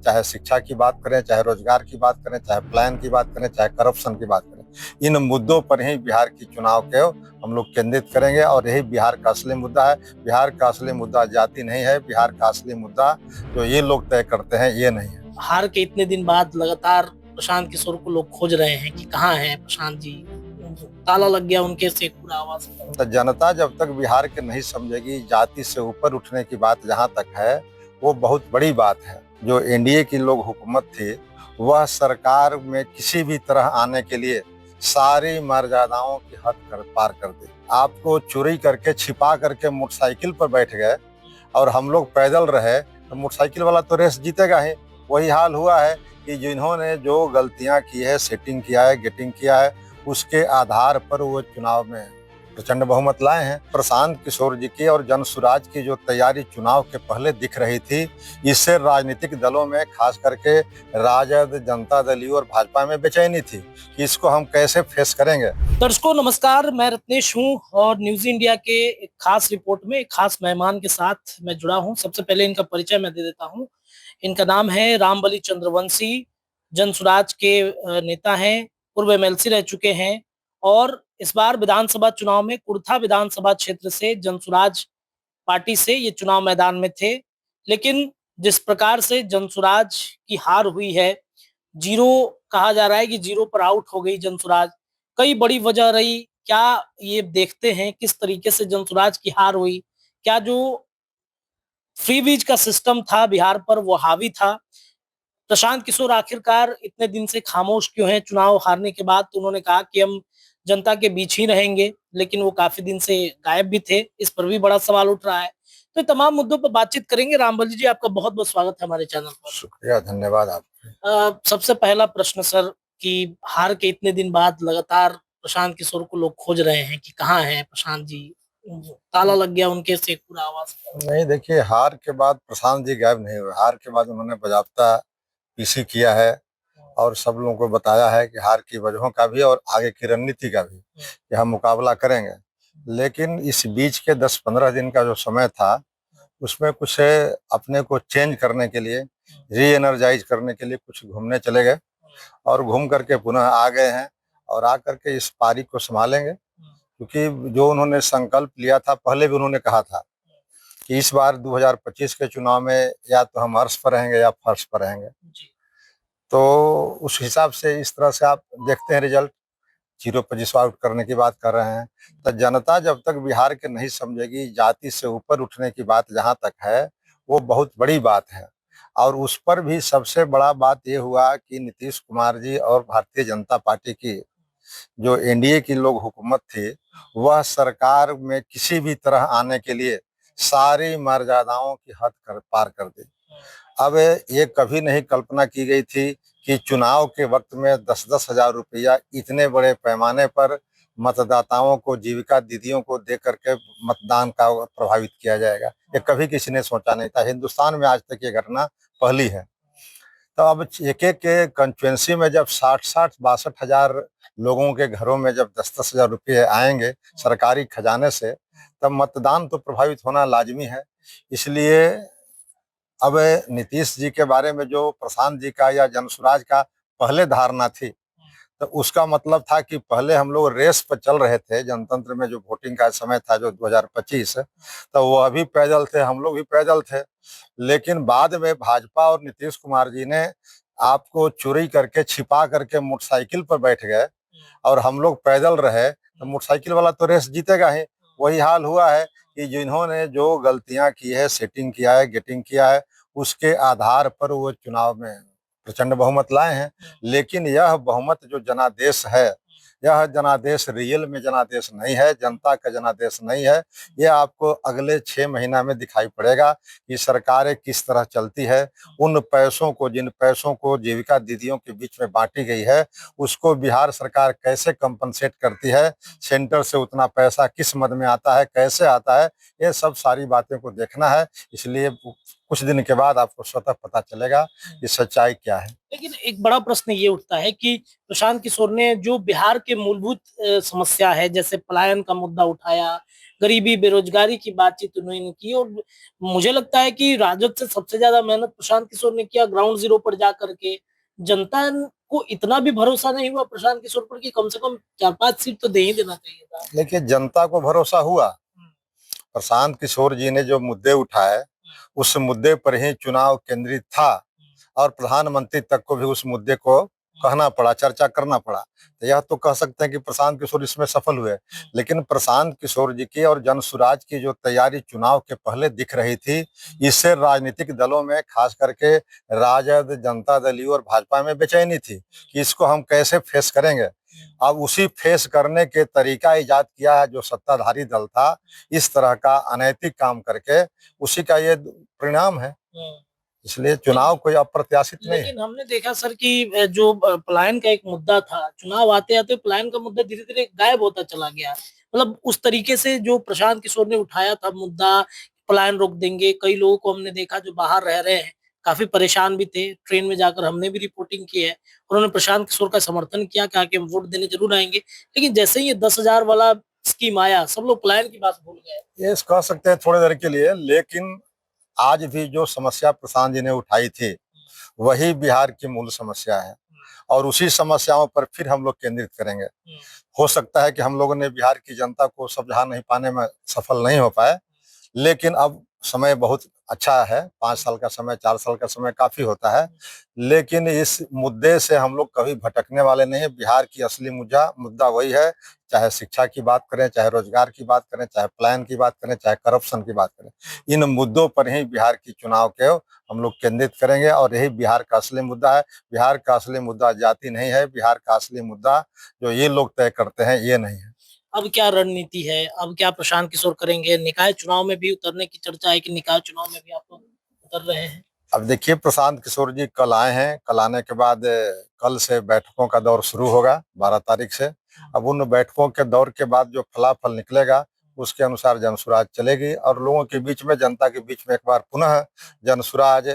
चाहे शिक्षा की बात करें, चाहे रोजगार की बात करें, चाहे प्लान की बात करें, चाहे करप्शन की बात करें, इन मुद्दों पर ही बिहार की चुनाव को हम लोग केंद्रित करेंगे और यही बिहार का असली मुद्दा है। बिहार का असली मुद्दा जाति नहीं है, बिहार का असली मुद्दा जो ये लोग तय करते हैं ये नहीं है। हार के इतने दिन बाद लगातार प्रशांत किशोर को लोग खोज रहे हैं कि कहाँ हैं प्रशांत जी, ताला लग गया उनके से पूरा आवाज। तो जनता जब तक बिहार के नहीं समझेगी, जाति से ऊपर उठने की बात जहां तक है वो बहुत बड़ी बात है। जो एनडीए की लोग हुकूमत थी वह सरकार में किसी भी तरह आने के लिए सारी मर्यादाओं की हद पार कर दी। आपको चोरी करके छिपा करके मोटरसाइकिल पर बैठ गए और हम लोग पैदल रहे तो मोटरसाइकिल वाला तो रेस जीतेगा ही। वही हाल हुआ है कि जिन्होंने जो गलतियां की है, सेटिंग किया है, गेटिंग किया है, उसके आधार पर वो चुनाव में प्रचंड बहुमत लाए हैं। प्रशांत किशोर जी की और जनसुराज की जो तैयारी चुनाव के पहले दिख रही थी, इससे राजनीतिक दलों में खास करके राजद, जनता दल यू और भाजपा में बेचैनी थी कि इसको हम कैसे फेस करेंगे। दर्शकों नमस्कार, मैं रत्नेश हूं और न्यूज इंडिया के एक खास रिपोर्ट में एक खास मेहमान के साथ मैं जुड़ा हूं। सबसे पहले इनका परिचय मैं दे देता हूं। इनका नाम है रामबली चंद्रवंशी, जनसुराज के नेता हैं, पूर्व एमएलसी रह चुके हैं और इस बार विधानसभा चुनाव में कुर्था विधानसभा क्षेत्र से जनसुराज पार्टी से ये चुनाव मैदान में थे। लेकिन जिस प्रकार से जनसुराज की हार हुई है, जीरो कहा जा रहा है कि जीरो पर आउट हो गई जनसुराज। कई बड़ी वजह रही, क्या ये देखते हैं किस तरीके से जनसुराज की हार हुई? क्या जो फ्रीबीज का सिस्टम था बिहार पर वो हावी था? प्रशांत किशोर आखिरकार इतने दिन से खामोश क्यों हैं चुनाव हारने के बाद? तो उन्होंने कहा कि हम जनता के बीच ही रहेंगे, लेकिन वो काफी दिन से गायब भी थे। इस पर भी बड़ा सवाल उठ रहा है। तो तमाम मुद्दों पर बातचीत करेंगे। रामबली जी, आपका बहुत बहुत स्वागत है हमारे चैनल पर। शुक्रिया, धन्यवाद आप। सबसे पहला प्रश्न सर, कि हार के इतने दिन बाद लगातार प्रशांत किशोर को लोग खोज रहे हैं कि कहाँ हैं प्रशांत जी, ताला लग गया उनके से पूरा आवाज। नहीं, देखिए, हार के बाद प्रशांत जी गायब नहीं हुए। हार के बाद उन्होंने बाकायदा पीसी किया है और सब लोगों को बताया है कि हार की वजहों का भी और आगे की रणनीति का भी कि हम मुकाबला करेंगे। लेकिन इस बीच के 10-15 दिन का जो समय था उसमें कुछ अपने को चेंज करने के लिए, री एनर्जाइज करने के लिए कुछ घूमने चले गए और घूम करके पुनः आ गए हैं और आ करके इस पारी को संभालेंगे। क्योंकि जो उन्होंने संकल्प लिया था, पहले भी उन्होंने कहा था कि इस बार 2025 के चुनाव में या तो हम अर्श पर रहेंगे या फर्श पर रहेंगे। तो उस हिसाब से इस तरह से आप देखते हैं रिजल्ट, 0 पर आउट करने की बात कर रहे हैं। तो जनता जब तक बिहार के नहीं समझेगी, जाति से ऊपर उठने की बात जहां तक है वो बहुत बड़ी बात है। और उस पर भी सबसे बड़ा बात ये हुआ कि नीतीश कुमार जी और भारतीय जनता पार्टी की जो एनडीए की लोग हुकूमत थी वह सरकार में किसी भी तरह आने के लिए सारी मर्यादाओं की हद पार कर दी। अब ये कभी नहीं कल्पना की गई थी कि चुनाव के वक्त में 10-10 हजार रुपया इतने बड़े पैमाने पर मतदाताओं को, जीविका दीदियों को दे करके मतदान का प्रभावित किया जाएगा। ये कभी किसी ने सोचा नहीं था। हिंदुस्तान में आज तक ये घटना पहली है। तो अब एक-एक के कंस्टिट्यूएंसी में जब 60-60, 62 हजार लोगों के घरों में जब 10-10 हजार रुपये आएंगे सरकारी खजाने से, तब मतदान तो प्रभावित होना लाजमी है। इसलिए अब नीतीश जी के बारे में जो प्रशांत जी का या जनसुराज का पहले धारणा थी, तो उसका मतलब था कि पहले हम लोग रेस पर चल रहे थे। जनतंत्र में जो वोटिंग का समय था जो 2025, तो वो अभी पैदल थे, हम लोग भी पैदल थे। लेकिन बाद में भाजपा और नीतीश कुमार जी ने आपको चोरी करके छिपा करके मोटरसाइकिल पर बैठ गए और हम लोग पैदल रहे तो मोटरसाइकिल वाला तो रेस जीतेगा ही। वही हाल हुआ है कि जिन्होंने जो गलतियां की है, सेटिंग किया है, गेटिंग किया है, उसके आधार पर वो चुनाव में प्रचंड बहुमत लाए हैं। लेकिन यह बहुमत जो जनादेश है, यह जनादेश रियल में जनादेश नहीं है, जनता का जनादेश नहीं है। यह आपको अगले 6 महीना में दिखाई पड़ेगा कि सरकारें किस तरह चलती है। उन पैसों को, जिन पैसों को जीविका दीदियों के बीच में बांटी गई है, उसको बिहार सरकार कैसे कंपनसेट करती है, सेंटर से उतना पैसा किस मद में आता है, कैसे आता है, ये सब सारी बातें को देखना है। इसलिए कुछ दिन के बाद आपको स्वतः पता चलेगा कि सच्चाई क्या है। लेकिन एक बड़ा प्रश्न ये उठता है कि प्रशांत किशोर ने जो बिहार के मूलभूत समस्या है, जैसे पलायन का मुद्दा उठाया, गरीबी बेरोजगारी की बातचीत उन्होंने की, और मुझे लगता है कि राजद से सबसे ज्यादा मेहनत प्रशांत किशोर ने किया ग्राउंड जीरो पर जा करके। जनता को इतना भी भरोसा नहीं हुआ प्रशांत किशोर पर कि कम से कम 4-5 सीट तो दे ही देना चाहिए था। लेकिन जनता को भरोसा हुआ। प्रशांत किशोर जी ने जो मुद्दे उठाए उस मुद्दे पर ही चुनाव केंद्रित था और प्रधानमंत्री तक को भी उस मुद्दे को कहना पड़ा, चर्चा करना पड़ा। तो यह तो कह सकते हैं कि प्रशांत किशोर इसमें सफल हुए। लेकिन प्रशांत किशोर जी की और जनसुराज की जो तैयारी चुनाव के पहले दिख रही थी, इससे राजनीतिक दलों में खास करके राजद, जनता दल यू और भाजपा में बेचैनी थी कि इसको हम कैसे फेस करेंगे। अब उसी फेस करने के तरीका इजाद किया है जो सत्ताधारी दल था, इस तरह का अनैतिक काम करके, उसी का ये परिणाम है। इसलिए चुनाव कोई अप्रत्याशित नहीं है। लेकिन हमने देखा सर कि जो पलायन का एक मुद्दा था, चुनाव आते आते पलायन का मुद्दा धीरे धीरे गायब होता चला गया। मतलब उस तरीके से जो प्रशांत किशोर ने उठाया था मुद्दा, पलायन रोक देंगे, कई लोगों को हमने देखा जो बाहर रह रहे हैं, काफी परेशान भी थे। ट्रेन में जाकर हमने भी रिपोर्टिंग की है, उन्होंने प्रशांत किशोर का समर्थन किया, कहा कि हम वोट देने जरूर आएंगे। लेकिन जैसे ही ये 10,000 वाला स्कीम आया, सब लोग पलायन की बात भूल गए। ये कह सकते हैं थोड़ी देर के लिए, लेकिन आज भी जो समस्या प्रशांत जी ने उठाई थी वही बिहार की मूल समस्या है और उसी समस्याओं पर फिर हम लोग केंद्रित करेंगे। हो सकता है कि हम लोगों ने बिहार की जनता को समझा नहीं पाने में सफल नहीं हो पाए, लेकिन अब समय बहुत अच्छा है। 5 साल का समय, 4 साल का समय काफी होता है। लेकिन इस मुद्दे से हम लोग कभी भटकने वाले नहीं है। बिहार की असली मुद्दा मुद्दा वही है, चाहे शिक्षा की बात करें, चाहे रोजगार की बात करें, चाहे पलायन की बात करें, चाहे करप्शन की बात करें। इन मुद्दों पर ही बिहार की चुनाव के हम लोग केंद्रित करेंगे और यही बिहार का असली मुद्दा है। बिहार का असली मुद्दा जाति नहीं है, बिहार का असली मुद्दा जो ये लोग तय करते हैं ये नहीं है। अब क्या रणनीति है? अब क्या प्रशांत किशोर करेंगे? निकाय चुनाव में भी उतरने की चर्चा है कि निकाय चुनाव में भी आप लोग उतर रहे हैं। अब देखिए, प्रशांत किशोर जी कल आए हैं। कल आने के बाद कल से बैठकों का दौर शुरू होगा 12 तारीख से। अब उन बैठकों के दौर के बाद जो फलाफल निकलेगा उसके अनुसार जनसुराज चलेगी और लोगों के बीच में, जनता के बीच में एक बार पुनः जनसुराज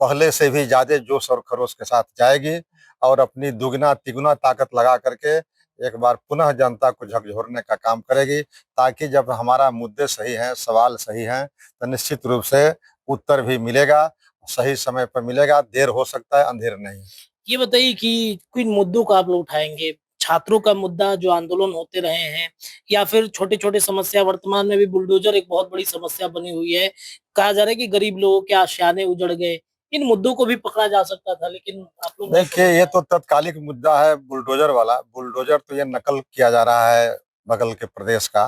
पहले से भी ज्यादा जोश और खरोश के साथ जाएगी और अपनी दुगना तिगुना ताकत लगा करके एक बार पुनः जनता को झकझोरने का काम करेगी, ताकि जब हमारा मुद्दे सही हैं, सवाल सही हैं, तो निश्चित रूप से उत्तर भी मिलेगा, सही समय पर मिलेगा। देर हो सकता है, अंधेर नहीं। ये बताइए कि किन मुद्दों को आप लोग उठाएंगे? छात्रों का मुद्दा जो आंदोलन होते रहे हैं, या फिर छोटे-छोटे समस्या, वर्तमान में भी बुलडोजर एक बहुत बड़ी समस्या बनी हुई है। कहा जा रहा है कि गरीब लोगों के आशियाने उजड़ गए। इन मुद्दों को भी पकड़ा जा सकता था, लेकिन आप लोग नहीं देखिए, ये तो तत्कालिक मुद्दा है बुलडोजर वाला। बुलडोजर तो ये नकल किया जा रहा है बगल के प्रदेश का,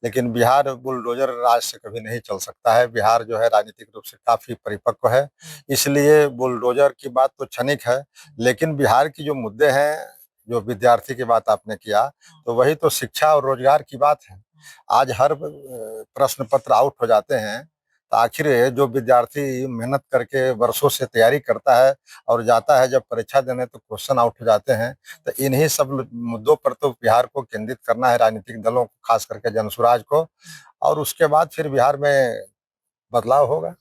लेकिन बिहार बुलडोजर राज से कभी नहीं चल सकता है। बिहार जो है राजनीतिक रूप से काफी परिपक्व है, इसलिए बुलडोजर की बात तो क्षणिक है। लेकिन बिहार की जो मुद्दे हैं, जो विद्यार्थी की बात आपने किया, तो वही तो शिक्षा और रोजगार की बात है। आज हर प्रश्न पत्र आउट हो जाते हैं, तो आखिर जो विद्यार्थी मेहनत करके वर्षों से तैयारी करता है और जाता है जब परीक्षा देने तो क्वेश्चन आउट हो जाते हैं। तो इन्हीं सब मुद्दों पर तो बिहार को केंद्रित करना है, राजनीतिक दलों को, खास करके जनसुराज को, और उसके बाद फिर बिहार में बदलाव होगा।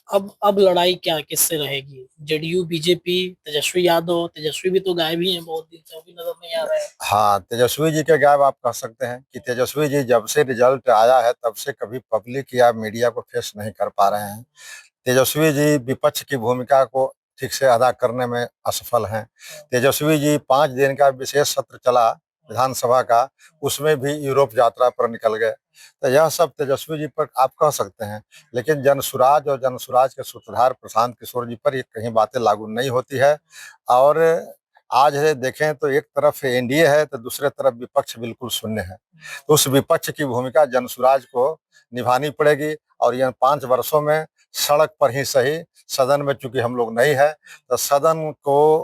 अब लड़ाई क्या किससे रहेगी? JDU, BJP, Tejashwi Yadav? तेजस्वी भी तो गायब ही हैं बहुत दिन से, वो भी नजर नहीं आ रहा है। हाँ, तेजस्वी जी के गायब आप कह सकते हैं कि तेजस्वी जी जब से रिजल्ट आया है तब से कभी पब्लिक या मीडिया को फेस नहीं कर पा रहे हैं। तेजस्वी जी विपक्ष की भूमिका को ठीक से अदा करने में असफल हैं। तेजस्वी जी 5 दिन का विशेष सत्र चला विधानसभा का, उसमें भी यूरोप यात्रा पर निकल गए। तो यह सब तेजस्वी जी पर आप कह सकते हैं, लेकिन जनसुराज और जनसुराज के सूत्रधार प्रशांत किशोर जी पर ये कहीं बातें लागू नहीं होती है। और आज है देखें तो एक तरफ एनडीए है तो दूसरे तरफ विपक्ष बिल्कुल शून्य है। तो उस विपक्ष की भूमिका जनसुराज को निभानी पड़ेगी और यह 5 वर्षों में सड़क पर ही सही, सदन में चूंकि हम लोग नहीं है, तो सदन को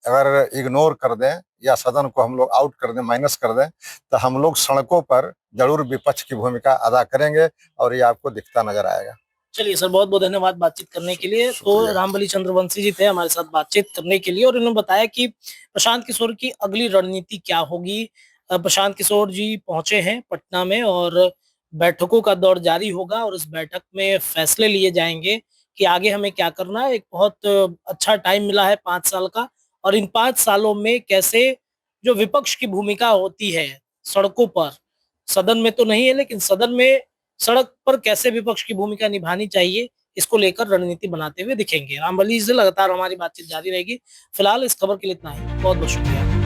अगर इग्नोर कर दें या सदन को हम लोग आउट कर दें, माइनस कर दें, तो हम लोग सड़कों पर जरूर विपक्ष की भूमिका अदा करेंगे और ये आपको दिखता नजर आएगा। चलिए सर, बहुत बहुत धन्यवाद बातचीत करने के लिए। तो शुक्रिया। रामबली चंद्रवंशी जी थे हमारे साथ बातचीत करने के लिए, और इन्होंने बताया कि प्रशांत किशोर की अगली रणनीति क्या होगी। प्रशांत किशोर जी पहुंचे हैं पटना में और बैठकों का दौर जारी होगा, और इस बैठक में फैसले लिए जाएंगे कि आगे हमें क्या करना है। एक बहुत अच्छा टाइम मिला है 5 साल का, और इन 5 सालों में कैसे जो विपक्ष की भूमिका होती है सड़कों पर, सदन में तो नहीं है लेकिन सदन में, सड़क पर कैसे विपक्ष की भूमिका निभानी चाहिए, इसको लेकर रणनीति बनाते हुए दिखेंगे। रामबली से लगातार हमारी बातचीत जारी रहेगी। फिलहाल इस खबर के लिए इतना ही। बहुत बहुत शुक्रिया।